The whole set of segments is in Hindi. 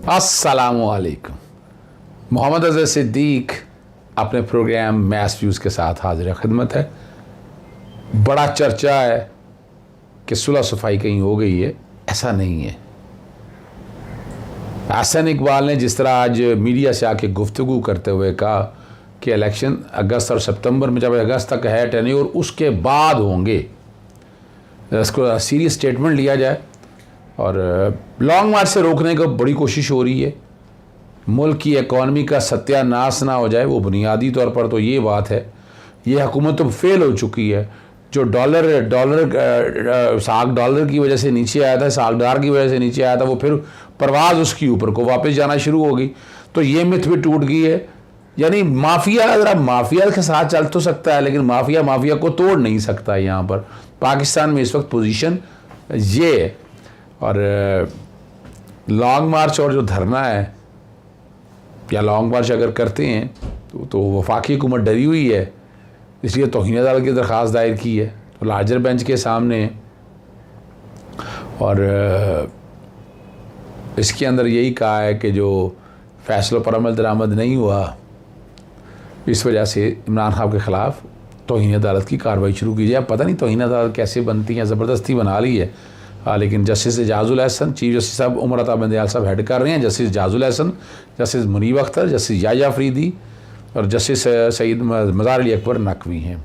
अस्सलामुअलैकुम। मोहम्मद अज़हर सिद्दीक अपने प्रोग्राम मैस व्यूज़ के साथ हाजिर खिदमत है। बड़ा चर्चा है कि सुलह सफाई कहीं हो गई है, ऐसा नहीं है। एहसन इकबाल ने जिस तरह आज मीडिया से आके गुफ्तगू करते हुए कहा कि इलेक्शन अगस्त और सितंबर में, जब अगस्त तक है टेन्योर, उसके बाद होंगे, इसको सीरियस स्टेटमेंट लिया जाए और लॉन्ग मार्च से रोकने की बड़ी कोशिश हो रही है। मुल्क की इकॉनमी का सत्यानाश ना हो जाए, वो बुनियादी तौर पर तो ये बात है। ये हुकूमत तो फेल हो चुकी है। जो साख डॉलर की वजह से नीचे आया था, साख डॉलर की वजह से नीचे आया था, वो फिर परवाज़ उसकी ऊपर को वापस जाना शुरू हो गई। तो ये मिथ भी टूट गई है। यानी माफिया, अगर आप माफिया के साथ चल तो सकता है, लेकिन माफिया को तोड़ नहीं सकता है। यहाँ पर पाकिस्तान में इस वक्त पोजीशन ये है। और लॉन्ग मार्च और जो धरना है, या लॉन्ग मार्च अगर करते हैं तो वफाकी हुकूमत डरी हुई है, इसलिए तौहीन अदालत की दरख्वास्त दायर की है तो लार्जर बेंच के सामने। और इसके अंदर यही कहा है कि जो फैसलों पर अमल दरामद नहीं हुआ, इस वजह से इमरान खान के ख़िलाफ़ तौहीन अदालत की कार्रवाई शुरू की जाए। पता नहीं तौहीन अदालत कैसे बनती है, ज़बरदस्ती बना ली है। लेकिन justice Ijazul Ahsan, chief justice साहब उमर अता बंदयाल साहब हेड कर रहे हैं, justice Ijazul Ahsan, justice Munib Akhtar, justice Yahya Afridi और जस्टिस सईद मज़ार अली अकबर नकवी हैं।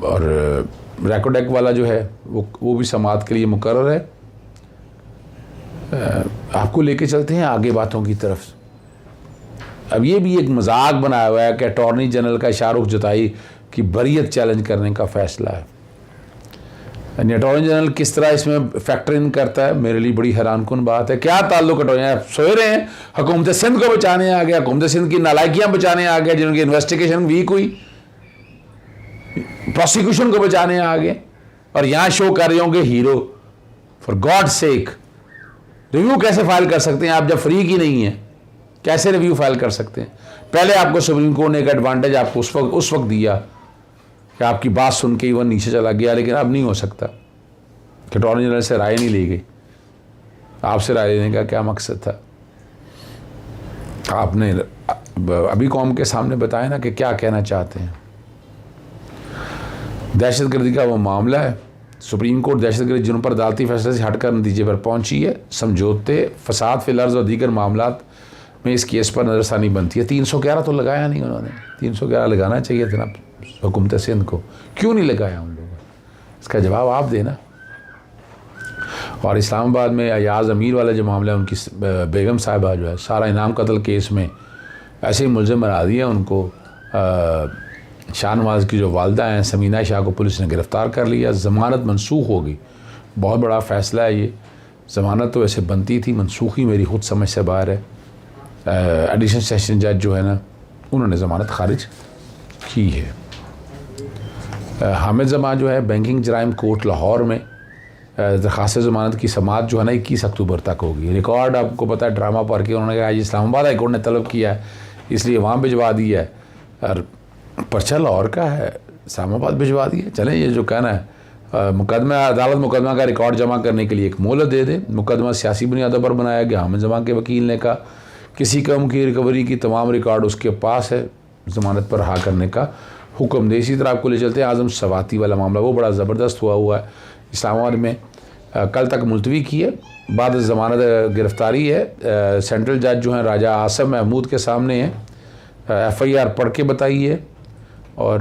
और रेकोडेक वाला जो है वो भी समाअत के लिए मुकर्रर है। आपको लेके चलते हैं आगे बातों की तरफ। अब ये भी एक मजाक बनाया हुआ है कि अटॉर्नी जनरल का शाहरुख जताई की बरीयत चैलेंज करने का फैसला है। अटॉर्नी जनरल किस तरह इसमें फैक्टर इन करता है, मेरे लिए बड़ी हैरानकुन बात है। क्या ताल्लुक अटॉर्नी, आप सोए रहे हैं, हुकूमत सिंध को बचाने आ गया, हुकूमत सिंध की नालायकियां बचाने आ गया, जिनकी इन्वेस्टिगेशन वीक हुई, प्रोसिक्यूशन को बचाने आ गए, और यहां शो कर रहे होंगे hero. For God sake, review कैसे फाइल कर सकते हैं आप जब फ्री की नहीं है? कैसे रिव्यू फाइल कर सकते हैं? पहले आपको सुप्रीम कोर्ट ने एक एडवांटेज आपको उस वक्त दिया कि आपकी बात सुन के ही वह नीचे चला गया, लेकिन अब नहीं हो सकता कि अटॉर्नी जनरल से राय नहीं ली गई। आपसे राय लेने का क्या मकसद था? आपने अभी कौम के सामने बताया ना कि क्या कहना चाहते हैं। दहशतगर्दी का वो मामला है, सुप्रीम कोर्ट दहशतगर्दी जुर्म पर अदालती फैसले से हटकर नतीजे पर पहुंची है। समझौते, फसाद फिल अर्ज़ और दीगर मामलात में इस केस पर नज़रसानी बनती है। 311 तो लगाया नहीं उन्होंने, 311 लगाना चाहिए था ना हुकूमत सिंध को, क्यों नहीं लगाया उन लोगों? इसका जवाब आप देना। और इस्लामाबाद में अयाज अमीर वाला जो मामला है, उनकी बेगम साहिबा जो है, सारा इनाम कत्ल केस में ऐसे ही मुलज़िम बना दिया उनको। शाहनवाज की जो वालदा हैं समीना शाह को पुलिस ने गिरफ़्तार कर लिया, ज़मानत मनसूख हो गई। बहुत बड़ा फ़ैसला है ये। ज़मानत तो वैसे बनती थी, मनसूखी मेरी खुद समझ से बाहर है। एडिशनल सेशन जज जो है ना, उन्होंने ज़मानत खारिज की है। हामिद जमा जो है बैंकिंग जराइम कोर्ट लाहौर में दरख्वास्त ज़मानत की समाअत जो है ना 21 अक्टूबर तक होगी। रिकॉर्ड आपको पता है ड्रामा पढ़ के उन्होंने कहा आज इस्लामाबाद हाई कोर्ट ने तलब किया है, इसलिए वहाँ भिजवा दिया है। और पर्चा लाहौर का है, इस्लामाबाद भिजवा दिया। चलें, ये जो कहना है मुकदमा, अदालत मुकदमा का रिकॉर्ड जमा करने के लिए एक मोहलत दे दे। मुकदमा सियासी बुनियादों पर बनाया गया। हामिद जमा के वकील ने कहा किसी कम की रिकवरी की तमाम रिकॉर्ड उसके पास है, ज़मानत पर रहा करने का हुक्म दे। इसी तरह आपको ले चलते हैं आज़म सवाती वाला मामला, वो बड़ा ज़बरदस्त हुआ है इस्लामाबाद में। कल तक मुलतवी की है, बाद ज़मानत गिरफ़्तारी है। सेंट्रल जज जो हैं राजा आसिम महमूद के सामने है, FIR पढ़ के बताई है। और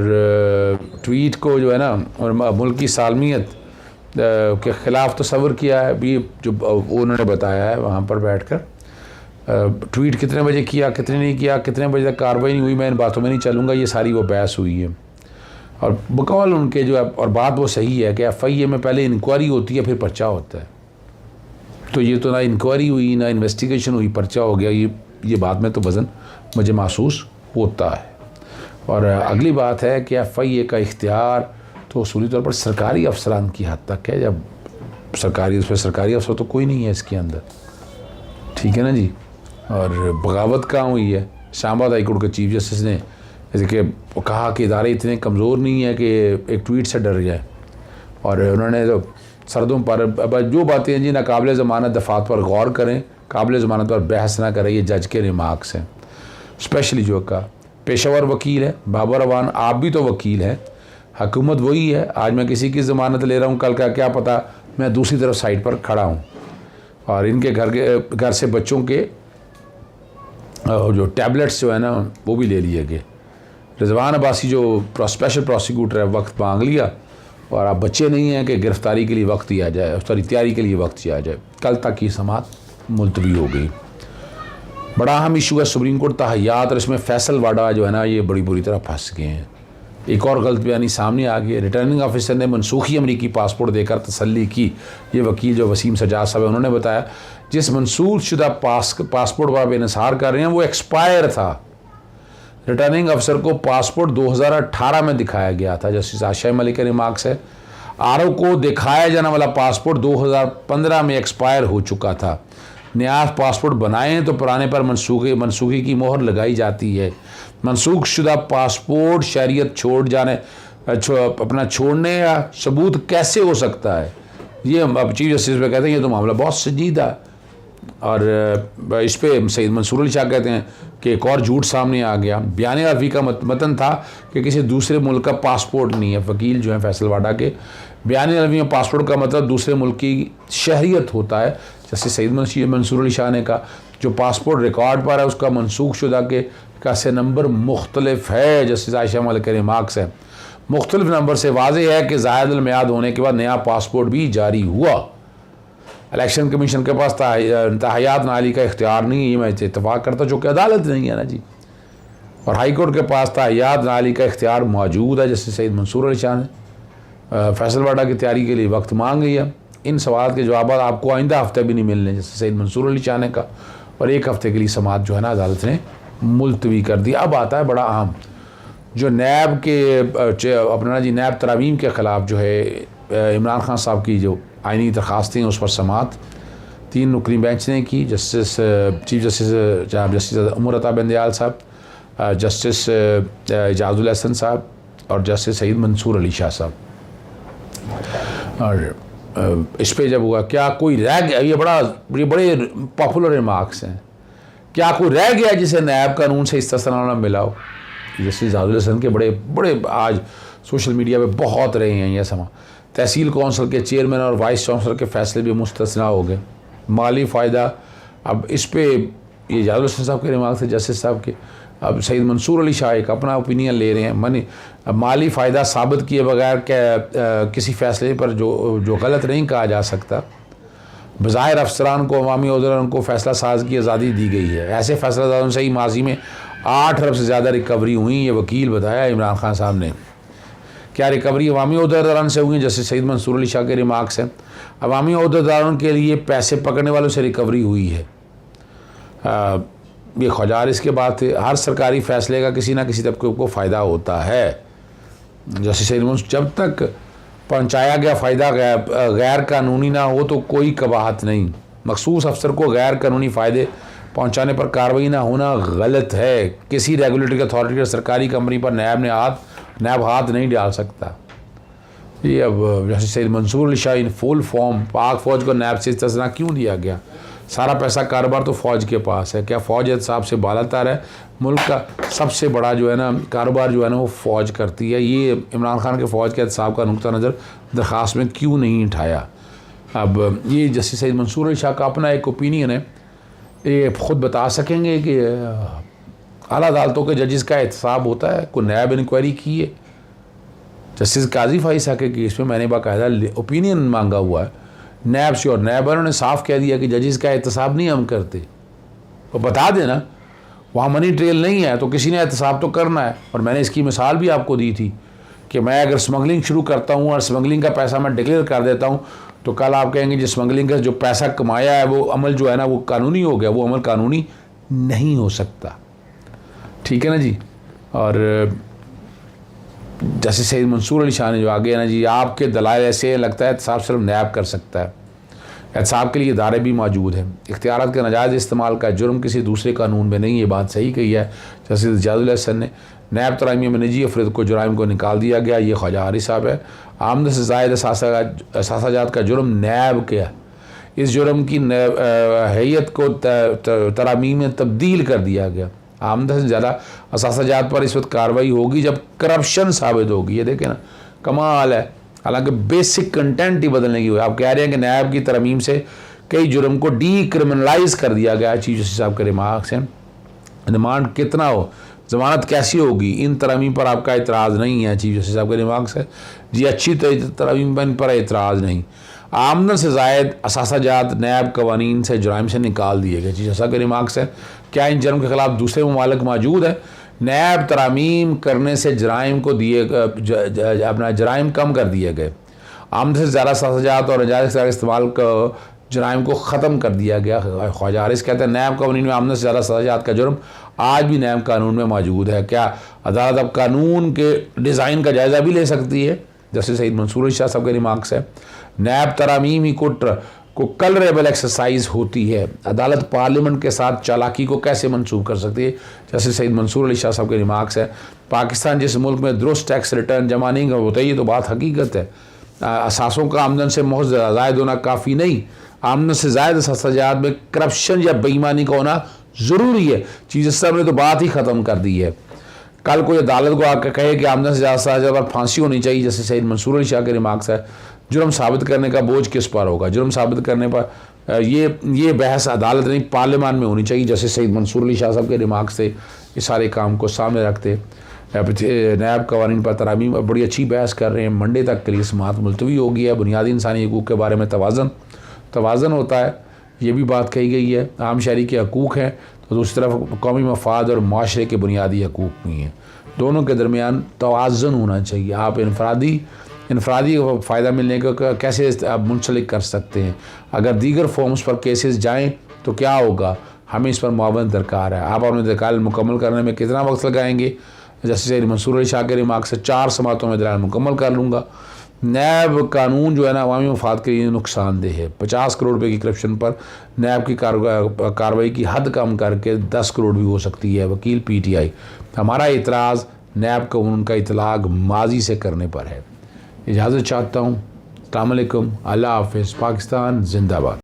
ट्वीट को जो है ना, और मुल्क की सालमियत के ख़िलाफ़ तस्वर किया है भी, जो उन्होंने बताया है वहाँ पर बैठ कर। ट्वीट कितने बजे किया, कितने नहीं किया, कितने बजे तक कार्रवाई नहीं हुई, मैं इन बातों में नहीं चलूँगा, ये सारी वो बहस हुई है। और बकौल उनके जो है, और बात वो सही है कि FIA में पहले इंक्वायरी होती है फिर पर्चा होता है। तो ये तो ना इंक्वायरी हुई ना इन्वेस्टिगेशन हुई, पर्चा हो गया। ये बात में तो वज़न मुझे महसूस होता है। और अगली बात है कि FIA का इख्तियार तो उसूली तौर पर सरकारी अफसरान की हद तक है। जब सरकारी अफसर तो कोई नहीं है इसके अंदर, ठीक है ना जी। और बगावत कहाँ हुई है? इस्लामाबाद हाई कोर्ट के चीफ जस्टिस ने जैसे कि कहा कि इदारे इतने कमज़ोर नहीं है कि एक ट्वीट से डर जाए। और उन्होंने तो सरदों पर अब जो बातें हैं जी नाकाबिल ज़मानत दफ़ात पर गौर करें, काबिल ज़मानत पर बहस ना करे, ये जज के रिमार्क्स हैं। स्पेशली जो का पेशावर वकील है बाबर अवान, आप भी तो वकील हैं, हुकूमत वही है। आज मैं किसी की ज़मानत ले रहा हूँ, कल का क्या पता मैं दूसरी तरफ साइड पर खड़ा हूँ और इनके घर से बच्चों के जो टैबलेट्स जो है ना वो भी ले लिए गए। रिजवान अब्बासी जो स्पेशल प्रोसिक्यूटर है वक्त मांग लिया और अब बच्चे नहीं हैं कि गिरफ्तारी के लिए वक्त दिया जाए, उसकी तैयारी के लिए वक्त दिया जाए। कल तक की समात मुलतवी हो गई। बड़ा अहम इशू है सुप्रीम कोर्ट तहयात, और इसमें फैसल वाडा जो है ना ये बड़ी बुरी तरह फंस गए हैं। एक और गलत बयानी सामने आ गई है। रिटर्निंग ऑफिसर ने मनसूखी अमरीकी पासपोर्ट देकर तसल्ली की। ये वकील जो वसीम सजाद साहब है उन्होंने बताया जिस मंसूख शुदा पासपोर्ट पर आप इनसार कर रहे हैं वो एक्सपायर था। रिटर्निंग अफसर को पासपोर्ट 2018 में दिखाया गया था। जस्टिस आशा मलिक के रिमार्क्स है आरओ को दिखाया जाने वाला पासपोर्ट 2015 में एक्सपायर हो चुका था। नया पासपोर्ट बनाएं तो पुराने पर मनसूखी की मोहर लगाई जाती है। मनसूख शुदा पासपोर्ट शरीयत अपना छोड़ने का सबूत कैसे हो सकता है? ये अब चीफ जस्टिस पे कहते हैं ये तो मामला बहुत संजीदा। और इस पे सईद मंसूर अली शाह कहते हैं कि एक और झूठ सामने आ गया। बयान अरफी का मतन था कि किसी दूसरे मुल्क का पासपोर्ट नहीं है। वकील जो है फैसल वाडा के बयान अरफी में पासपोर्ट का मतलब दूसरे मुल्क की शहरियत होता है। जैसे सईद मंसूर अली शाह ने कहा जो पासपोर्ट रिकॉर्ड पर है उसका मनसूख शुदा का से नंबर मुख्तलिफ है। जस्टिस आयशा मलिक के रिमार्क्स है मुख्तलिफ नंबर से वाज़ेह है कि ज़ायद मियाद होने के बाद नया पासपोर्ट भी जारी हुआ। इलेक्शन कमीशन के पास तहयात नाली का इख्तियार नहीं है, ये मैं इत्तफाक़ करता चूँकि अदालत नहीं है ना जी। और हाई कोर्ट के पास तहयात नाली का इख्तियार मौजूद है। जैसे सईद मंसूर अली शाह ने फैसल वाडा की तैयारी के लिए वक्त मांग लिया। इन सवाल के जवाब आपको आइंदा हफ्ते भी नहीं मिलने जैसे सईद मंसूर अली शाह ने कहा। और एक हफ्ते के लिए समात जो है ना अदालत ने मुलतवी कर दिया। अब आता है बड़ा अहम जो नैब के अपना जी नैब तरामीम के ख़िलाफ़ जो है इमरान खान साहब की जो आइनी दरख्वास्तें उस पर समात 3 नुकरी बेंच ने की। चीफ जस्टिस उमर अता बंदयाल साहब, जस्टिस इजाज़ुल हसन साहब और जस्टिस सईद मंसूर अली शाह साहब। और इस पे जब हुआ क्या कोई रह गया, ये बड़े पॉपुलर रिमार्क्स हैं, क्या कोई रह गया जिसे नैब कानून से इस्तिस्ना ना मिला हो? जस्टिस इजाज़ुल हसन के बड़े आज सोशल मीडिया पे बहुत रहे हैं ये समा। तहसील कौंसिल के चेयरमैन और वाइस चांसलर के फैसले भी मुस्तस्ना हो गए। माली फ़ायदा, अब इस पे ये इजाज़ुल हसन साहब के रिमार्क थे जस्टिस साहब के। अब सईद मंसूर अली शाह एक अपना ओपिनियन ले रहे हैं। अब माली फ़ायदा साबित किए बगैर किसी फ़ैसले पर जो गलत नहीं कहा जा सकता। बज़ाहिर अफसरान को अवामी उहदेदारों को फ़ैसला साज की आज़ादी दी गई है। ऐसे फ़ैसलादारों से ही माजी में 8 अरब से ज़्यादा रिकवरी हुई। ये वकील बताया इमरान खान साहब ने। क्या रिकवरी अवामी उहदेदारों से हुई? जैसे सईद मंसूर अली शाह के रिमार्क्स हैं अवामी उहदेदारों के लिए पैसे पकड़ने वालों से रिकवरी हुई है। ये ख्वाजार इसके बाद थे हर सरकारी फ़ैसले का किसी ना किसी तबके को फ़ायदा होता है। जैसे सईद मंसूर जब तक पहुँचाया गया फ़ायदा गैर कानूनी ना हो तो कोई कबाहत नहीं। मखसूस अफसर को गैर कानूनी फ़ायदे पहुँचाने पर कार्रवाई ना होना गलत है। किसी रेगुलेटरी अथॉरिटी या सरकारी कंपनी पर नैब हाथ नहीं डाल सकता। ये अब जैसे Saeed Mansoor Ali Shah in full form Pak फ़ौज को नैब से इस्तिस्ना क्यों दिया गया? सारा पैसा कारोबार तो फ़ौज के पास है। क्या फ़ौज एहतसाब से बालातर है? मुल्क का सबसे बड़ा जो है ना कारोबार जो है ना वो फ़ौज करती है। ये इमरान खान के फ़ौज के एहतसाब का नुक्ता नज़र दरख्वास्त में क्यों नहीं उठाया? अब ये जस्टिस सईद मंसूर अली शाह का अपना एक ओपिनियन है, ये ख़ुद बता सकेंगे कि आला अदालतों के जजेस का एहतसाब होता है। कोई नैब इंक्वायरी की है जस्टिस काजी फाइसा के केस में, मैंने बाकायदा ओपिनियन मांगा हुआ है नैब से और नैब वालों ने साफ़ कह दिया कि जजेस का एहतसाब नहीं हम करते। तो बता देना वहाँ मनी ट्रेल नहीं है तो किसी ने एहतसाब तो करना है। और मैंने इसकी मिसाल भी आपको दी थी कि मैं अगर स्मगलिंग शुरू करता हूँ और स्मगलिंग का पैसा मैं डिक्लेयर कर देता हूँ तो कल आप कहेंगे जो स्मगलिंग का जो पैसा कमाया है वो अमल जो है ना वो कानूनी हो गया। वो अमल कानूनी नहीं हो सकता। ठीक है ना जी। और जैसे सईद मंसूर अली शाह ने जो आगे है ना जी आपके दलाइल ऐसे लगता है एहतसाब सिर्फ नैब कर सकता है। एहतसाब के लिए इदारे भी मौजूद हैं। इख्तियारात के नाजायज़ इस्तेमाल का जुर्म किसी दूसरे कानून में नहीं। ये बात सही कही है जस्टिस इजाज़ुल हसन ने। नैब तरामी में निजी अफरद को जुराइम को निकाल दिया गया। ये ख्वाजा हारिस साहब है। आमदन से ज़ायद असासाजात का जुर्म नैब के इस जुर्म की हैयत को तरामीम में तब्दील कर दिया गया। आमदन से ज़्यादा असासाजात पर इस वक्त कार्रवाई होगी जब करप्शन साबित होगी। ये देखें ना, कमाल है। हालांकि बेसिक कंटेंट ही बदलने की हुई। आप कह रहे हैं कि नैब की तरमीम से कई जुर्म को डी क्रिमिनलाइज कर दिया गया। चीफ जस्टिस साहब के रिमार्क्स हैं। रिमांड कितना हो, ज़मानत कैसी होगी, इन तरमीम पर आपका इतराज़ नहीं है। चीफ जस्टिस साहब के रिमार्क्स है जी, अच्छी तरमीम पर इतराज़ नहीं। आमदन से ज़ायद असासाजात नैब कवानीन से जराइम से निकाल दिए गए। चीफ जस्टिस साहब के रिमार्क्स है, क्या इन जुर्म के खिलाफ दूसरे ममालिक मौजूद है? नैब तरामीम करने से जराइम को अपना जराइम कम कर दिए गए। आमदन से ज़्यादा असासाजात और नाजायज़ इस्तेमाल का जराइम को ख़त्म कर दिया गया। ख्वाजा हारिस कहते हैं नैब कानून में आमदन से ज़्यादा सजात का जुर्म आज भी नैब कानून में मौजूद है। क्या अदालत अब कानून के डिज़ाइन का जायज़ा भी ले सकती है? जैसे सईद मंसूर अली शाह साहब के रिमार्क्स है, नैब तरामीम ही को कलरेबल एक्सरसाइज होती है। अदालत पार्लियामेंट के साथ चालाकी को कैसे मंसूब कर सकती है? जैसे सईद मंसूर अली शाह साहब के रिमार्क्स है, पाकिस्तान जिस मुल्क में दुरुस्त टैक्स रिटर्न जमा नहीं होता, ये तो बात हकीकत है। असासों का आमदन से बहुत ज़ायद होना काफ़ी नहीं, आमदन से ज़ायद सजात में करप्शन या बेईमानी का होना ज़रूरी है। चीफ जस्टिस साहब ने तो बात ही ख़त्म कर दी है। कल कोई अदालत को आकर कहे कि आमदन से ज़्यादा सजा पर फांसी होनी चाहिए, जैसे सईद मंसूर अली शाह के रिमार्क्स है, जुर्म साबित करने का बोझ किस पर होगा? जुर्म साबित करने पर ये बहस अदालत नहीं पार्लियामान में होनी चाहिए, जैसे सईद मंसूर अली शाह साहब के रिमार्क्स थे। इस सारे काम को सामने रखते नैब कवानीन पर तरामीम बड़ी अच्छी बहस कर रहे हैं। मंडे तक के लिए समाअत मुलतवी हो गई है। बुनियादी इंसानी हकूक़ के बारे में तवाज़न होता है, ये भी बात कही गई है। आम शहरी के हकूक़ हैं तो दूसरी तरफ कौमी मफाद और माशरे के बुनियादी हकूक़ भी हैं। दोनों के दरमियान तवाज़न होना चाहिए। आप इनफरादी फ़ायदा मिलने को कैसे आप मुंसलिक कर सकते हैं? अगर दीगर फॉर्म्स पर केसेस जाएँ तो क्या होगा? हमें इस पर मुआवनत दरकार है। आप अपने दलाइल मुकम्मल करने में कितना वक्त लगाएंगे? जैसे सईद मंसूर अली शाह के रिमार्क से 4 समातों में दलाइल मुकम्मल कर लूँगा। नैब कानून जो है ना अवामी मफाद के लिए नुकसानदेह है। 50 करोड़ रुपये की करप्शन पर नैब की कार्रवाई की हद कम करके 10 करोड़ भी हो सकती है। वकील PTI, हमारा इतराज़ नैब कानून का इतलाक़ माजी से करने पर है। इजाज़त चाहता हूँ। अस्सलाम वालेकुम, अल्लाह हाफ़िज़। पाकिस्तान जिंदाबाद।